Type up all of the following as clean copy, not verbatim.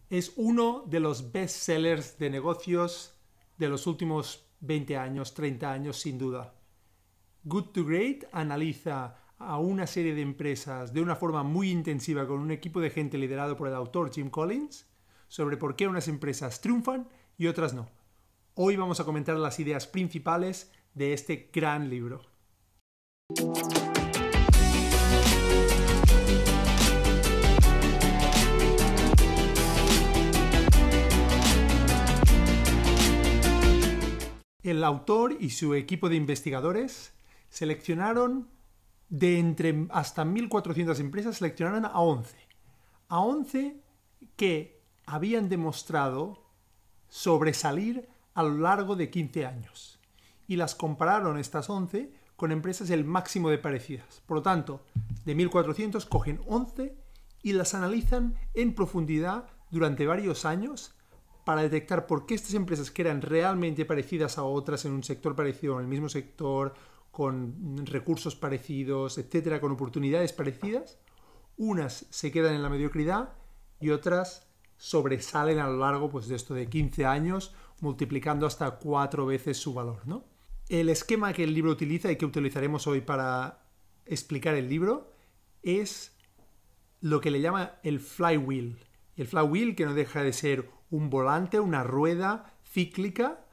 Es uno de los bestsellers de negocios de los últimos 20 años, 30 años, sin duda. Good to Great analiza a una serie de empresas de una forma muy intensiva con un equipo de gente liderado por el autor Jim Collins sobre por qué unas empresas triunfan y otras no. Hoy vamos a comentar las ideas principales de este gran libro. El autor y su equipo de investigadores seleccionaron de entre hasta 1.400 empresas, seleccionaron a 11. A 11 que habían demostrado sobresalir a lo largo de 15 años. Y las compararon estas 11 con empresas el máximo de parecidas. Por lo tanto, de 1.400 cogen 11 y las analizan en profundidad durante varios años para detectar por qué estas empresas que eran realmente parecidas a otras en un sector parecido, en el mismo sector, con recursos parecidos, etcétera, con oportunidades parecidas, unas se quedan en la mediocridad y otras sobresalen a lo largo de esto de 15 años, multiplicando hasta 4 veces su valor, ¿no? El esquema que el libro utiliza y que utilizaremos hoy para explicar el libro es lo que le llama el flywheel. El flywheel, que no deja de ser un volante, una rueda cíclica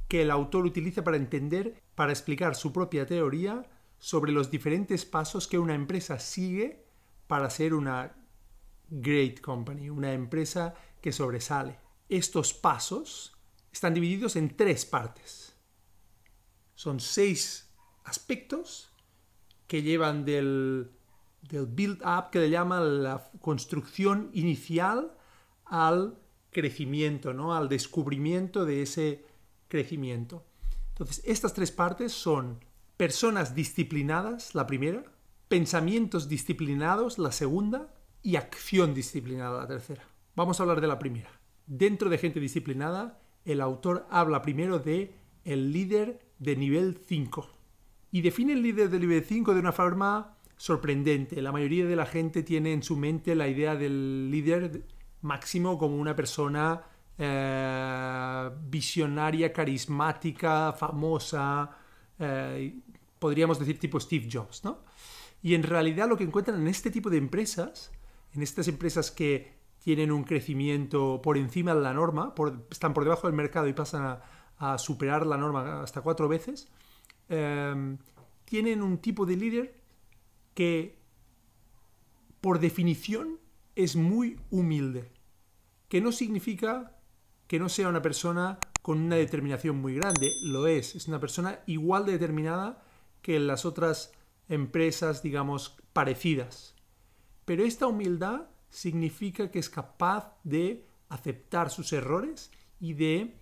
que el autor utiliza para explicar su propia teoría sobre los diferentes pasos que una empresa sigue para ser una great company, una empresa que sobresale. Estos pasos están divididos en 3 partes. Son 6 aspectos que llevan del build-up, que le llaman la construcción inicial, al crecimiento, ¿no? Al descubrimiento de ese crecimiento. Entonces, estas 3 partes son personas disciplinadas, la primera, pensamientos disciplinados, la segunda, y acción disciplinada, la tercera. Vamos a hablar de la primera. Dentro de gente disciplinada, el autor habla primero de el líder de nivel 5. Y define el líder de nivel 5 de una forma sorprendente. La mayoría de la gente tiene en su mente la idea del líder máximo como una persona visionaria, carismática, famosa, podríamos decir tipo Steve Jobs, ¿no? Y en realidad lo que encuentran en este tipo de empresas, en estas empresas que tienen un crecimiento por encima de la norma, están por debajo del mercado y pasan a superar la norma hasta 4 veces, tienen un tipo de líder que por definición es muy humilde, que no significa que no sea una persona con una determinación muy grande, lo es una persona igual de determinada que las otras empresas, digamos, parecidas. Pero esta humildad significa que es capaz de aceptar sus errores y de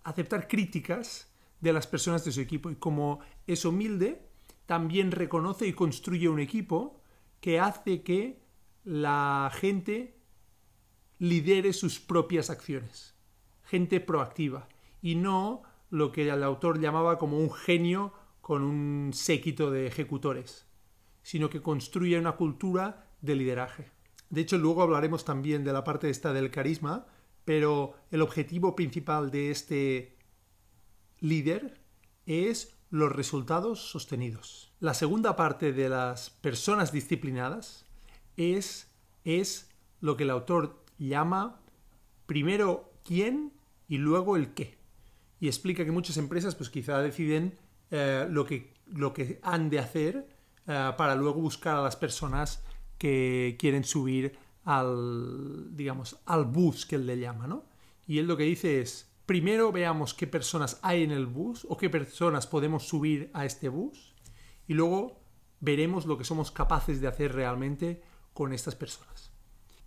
aceptar críticas de las personas de su equipo. Y como es humilde, también reconoce y construye un equipo que hace que la gente lidere sus propias acciones. Gente proactiva. Y no lo que el autor llamaba como un genio con un séquito de ejecutores, sino que construye una cultura de lideraje. De hecho, luego hablaremos también de la parte esta del carisma, pero el objetivo principal de este líder es los resultados sostenidos. La segunda parte de las personas disciplinadas es lo que el autor llama primero quién y luego el qué. Y explica que muchas empresas pues quizá deciden lo que han de hacer para luego buscar a las personas que quieren subir al bus, que él le llama, ¿no? Y él lo que dice es, primero veamos qué personas hay en el bus o qué personas podemos subir a este bus y luego veremos lo que somos capaces de hacer realmente con estas personas.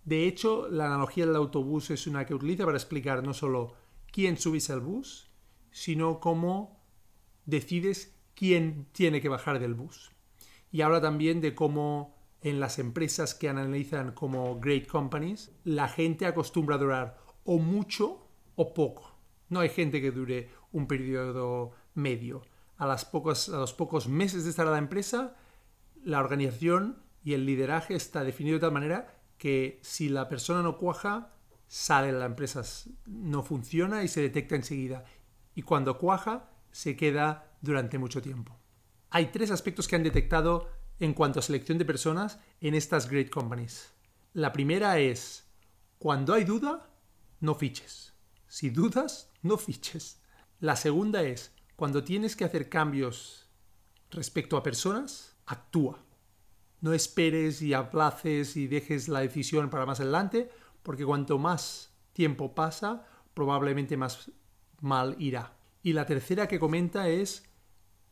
De hecho, la analogía del autobús es una que utiliza para explicar no solo quién subís al bus, sino cómo decides quién tiene que bajar del bus. Y habla también de cómo en las empresas que analizan como great companies, la gente acostumbra a durar o mucho o poco. No hay gente que dure un periodo medio. A los pocos meses de estar en la empresa, la organización y el lideraje está definido de tal manera que si la persona no cuaja, sale de la empresa, no funciona y se detecta enseguida. Y cuando cuaja, se queda durante mucho tiempo. Hay 3 aspectos que han detectado en cuanto a selección de personas en estas great companies. La primera es, cuando hay duda, no fiches. Si dudas, no fiches. La segunda es, cuando tienes que hacer cambios respecto a personas, actúa. No esperes y aplaces y dejes la decisión para más adelante, porque cuanto más tiempo pasa, probablemente más mal irá. Y la tercera que comenta es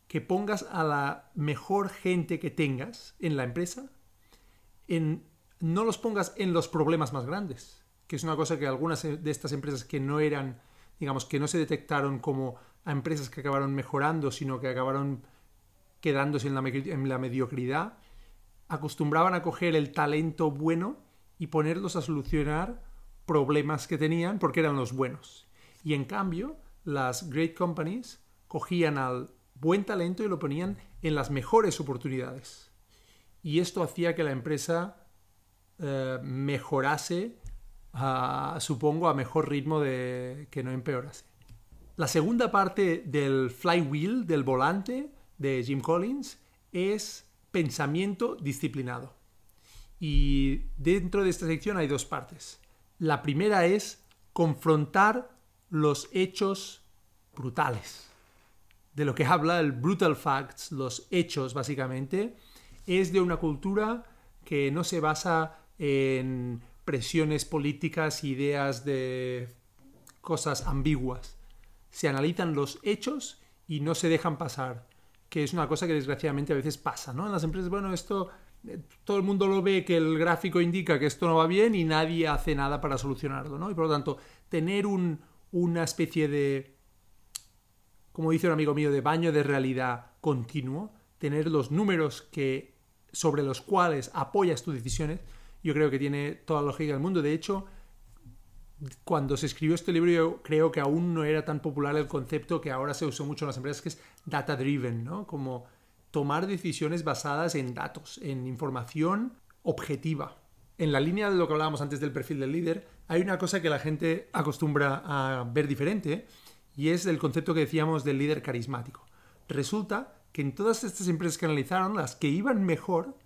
que pongas a la mejor gente que tengas en la empresa, no los pongas en los problemas más grandes, que es una cosa que algunas de estas empresas que no eran, digamos, que no se detectaron como a empresas que acabaron mejorando, sino que acabaron quedándose en la mediocridad, acostumbraban a coger el talento bueno y ponerlos a solucionar problemas que tenían porque eran los buenos. Y en cambio, las great companies cogían al buen talento y lo ponían en las mejores oportunidades. Y esto hacía que la empresa mejorase, supongo, a mejor ritmo que no empeorase. La segunda parte del flywheel, del volante de Jim Collins, es pensamiento disciplinado. Y dentro de esta sección hay 2 partes. La primera es confrontar los hechos brutales. De lo que habla el brutal facts, los hechos básicamente, es de una cultura que no se basa en presiones políticas, ideas de cosas ambiguas. Se analizan los hechos y no se dejan pasar, que es una cosa que desgraciadamente a veces pasa, ¿no? En las empresas, bueno, esto todo el mundo lo ve, que el gráfico indica que esto no va bien y nadie hace nada para solucionarlo, ¿no? Y por lo tanto, tener una especie de, como dice un amigo mío, de baño de realidad continuo, tener los números sobre los cuales apoyas tus decisiones, yo creo que tiene toda la lógica del mundo. De hecho, cuando se escribió este libro, yo creo que aún no era tan popular el concepto que ahora se usó mucho en las empresas, que es data driven, ¿no? Como tomar decisiones basadas en datos, en información objetiva. En la línea de lo que hablábamos antes del perfil del líder, hay una cosa que la gente acostumbra a ver diferente, y es el concepto que decíamos del líder carismático. Resulta que en todas estas empresas que analizaron, las que iban mejor,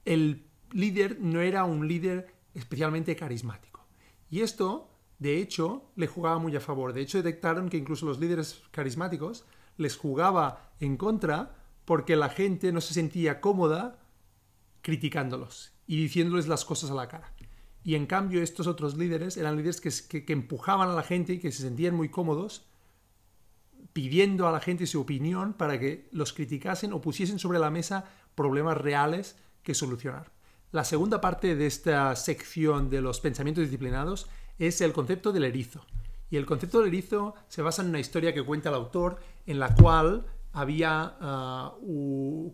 el líder no era un líder especialmente carismático. Y esto, de hecho, le jugaba muy a favor. De hecho, detectaron que incluso los líderes carismáticos les jugaba en contra porque la gente no se sentía cómoda criticándolos y diciéndoles las cosas a la cara. Y en cambio, estos otros líderes eran líderes que empujaban a la gente y que se sentían muy cómodos pidiendo a la gente su opinión para que los criticasen o pusiesen sobre la mesa problemas reales que solucionar. La segunda parte de esta sección de los pensamientos disciplinados es el concepto del erizo. Y el concepto del erizo se basa en una historia que cuenta el autor en la cual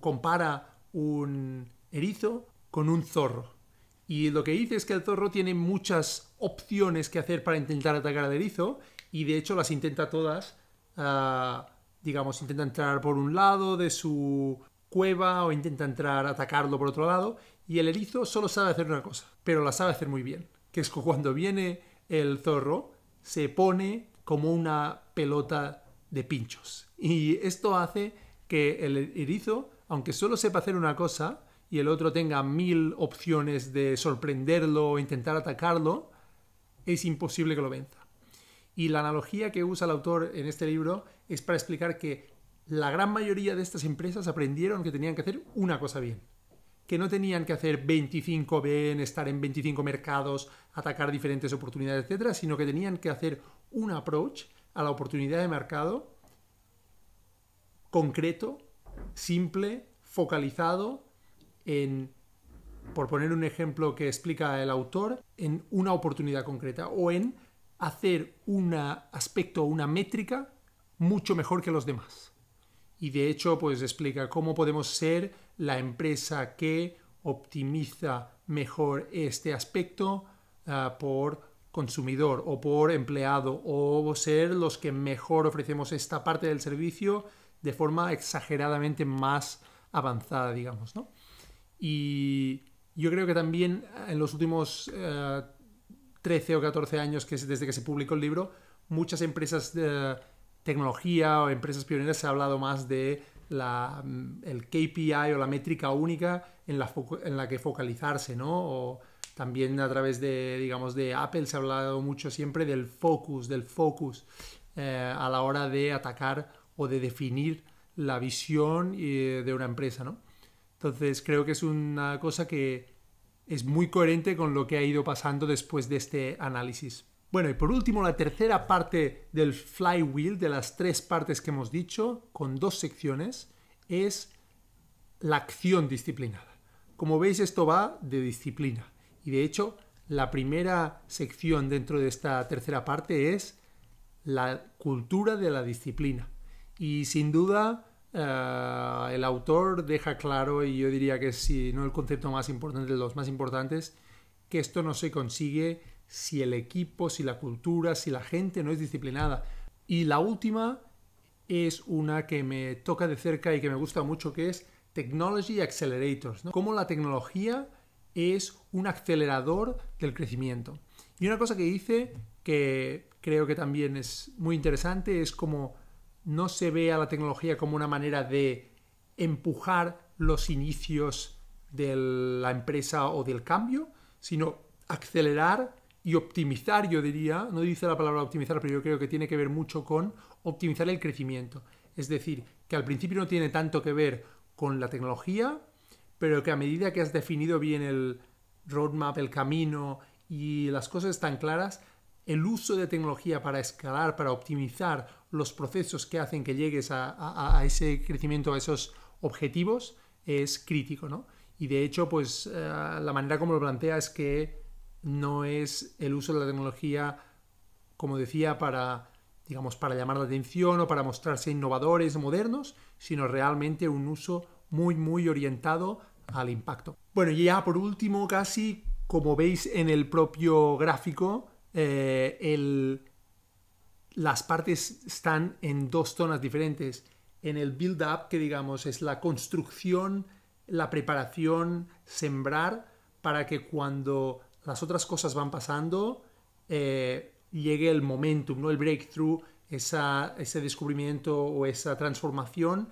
compara un erizo con un zorro. Y lo que dice es que el zorro tiene muchas opciones que hacer para intentar atacar al erizo y de hecho las intenta todas, intenta entrar por un lado de su cueva o intenta atacarlo por otro lado, y el erizo solo sabe hacer una cosa, pero la sabe hacer muy bien, que es que cuando viene el zorro se pone como una pelota de pinchos. Y esto hace que el erizo, aunque solo sepa hacer una cosa y el otro tenga 1000 opciones de sorprenderlo o intentar atacarlo, es imposible que lo venza. Y la analogía que usa el autor en este libro es para explicar que la gran mayoría de estas empresas aprendieron que tenían que hacer una cosa bien. Que no tenían que hacer 25 bien, estar en 25 mercados, atacar diferentes oportunidades, etcétera, sino que tenían que hacer un approach a la oportunidad de mercado concreto, simple, focalizado en, por poner un ejemplo que explica el autor, en una oportunidad concreta o en hacer un aspecto, una métrica mucho mejor que los demás. Y de hecho, pues explica cómo podemos ser la empresa que optimiza mejor este aspecto por consumidor o por empleado, o ser los que mejor ofrecemos esta parte del servicio de forma exageradamente más avanzada, digamos, ¿no? Y Yo creo que también en los últimos 13 o 14 años desde que se publicó el libro, muchas empresas de tecnología o empresas pioneras se ha hablado más de el KPI o la métrica única en la que focalizarse, ¿no? O también a través de Apple se ha hablado mucho siempre del focus a la hora de atacar o de definir la visión de una empresa, ¿no? Entonces creo que es una cosa que es muy coherente con lo que ha ido pasando después de este análisis. Bueno, y por último, la tercera parte del flywheel, de las 3 partes que hemos dicho, con 2 secciones, es la acción disciplinada. Como veis, esto va de disciplina. Y de hecho, la primera sección dentro de esta tercera parte es la cultura de la disciplina. Y sin duda, el autor deja claro, y yo diría que si no el concepto más importante de los más importantes, que esto no se consigue si el equipo, si la cultura, si la gente no es disciplinada. Y la última es una que me toca de cerca y que me gusta mucho, que es Technology Accelerators, ¿no? Cómo la tecnología es un acelerador del crecimiento. Y una cosa que dice, que creo que también es muy interesante, es como no se ve a la tecnología como una manera de empujar los inicios de la empresa o del cambio, sino acelerar y optimizar, yo diría, no dice la palabra optimizar, pero yo creo que tiene que ver mucho con optimizar el crecimiento. Es decir, que al principio no tiene tanto que ver con la tecnología, pero que a medida que has definido bien el roadmap, el camino y las cosas están claras, el uso de tecnología para escalar, para optimizar los procesos que hacen que llegues a ese crecimiento, a esos objetivos, es crítico, ¿no? Y de hecho, pues la manera como lo plantea es que no es el uso de la tecnología, como decía, para llamar la atención o para mostrarse innovadores o modernos, sino realmente un uso muy, muy orientado al impacto. Bueno, y ya por último, casi, como veis en el propio gráfico, las partes están en 2 zonas diferentes. En el build-up, que digamos es la construcción, la preparación, sembrar, para que cuando las otras cosas van pasando, llegue el momentum, ¿no? El breakthrough, ese descubrimiento o esa transformación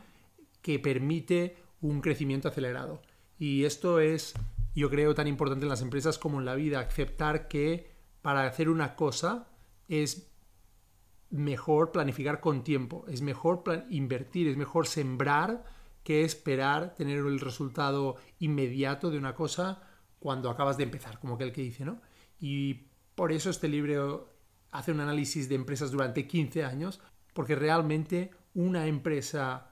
que permite un crecimiento acelerado. Y esto es, yo creo, tan importante en las empresas como en la vida, aceptar que para hacer una cosa es mejor planificar con tiempo, es mejor invertir, es mejor sembrar que esperar tener el resultado inmediato de una cosa cuando acabas de empezar, como aquel que dice, ¿no? Y por eso este libro hace un análisis de empresas durante 15 años, porque realmente una empresa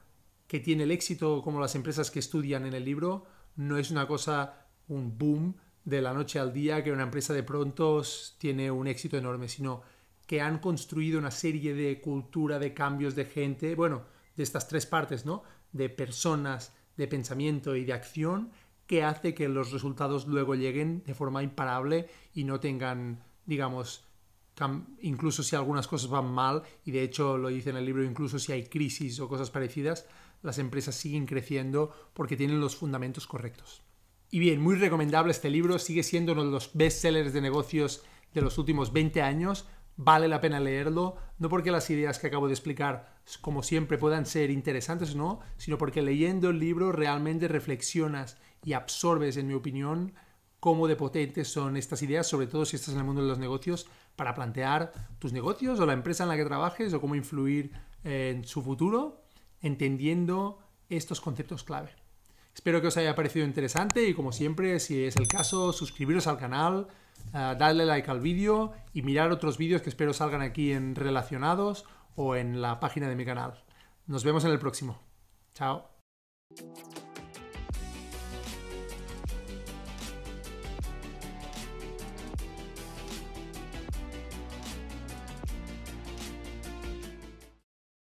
que tiene el éxito como las empresas que estudian en el libro no es una cosa, un boom de la noche al día, que una empresa de pronto tiene un éxito enorme, sino que han construido una serie de cultura, de cambios de gente, bueno, de estas 3 partes, ¿no? De personas, de pensamiento y de acción, que hace que los resultados luego lleguen de forma imparable y no tengan, digamos, incluso si algunas cosas van mal, y de hecho lo dice en el libro, incluso si hay crisis o cosas parecidas, las empresas siguen creciendo porque tienen los fundamentos correctos. Y bien, muy recomendable este libro, sigue siendo uno de los bestsellers de negocios de los últimos 20 años, vale la pena leerlo, no porque las ideas que acabo de explicar, como siempre, puedan ser interesantes o no, sino porque leyendo el libro realmente reflexionas y absorbes, en mi opinión, cómo de potentes son estas ideas, sobre todo si estás en el mundo de los negocios, para plantear tus negocios o la empresa en la que trabajes o cómo influir en su futuro, entendiendo estos conceptos clave. Espero que os haya parecido interesante y, como siempre, si es el caso, suscribiros al canal, darle like al vídeo y mirar otros vídeos que espero salgan aquí en relacionados o en la página de mi canal. Nos vemos en el próximo. Chao.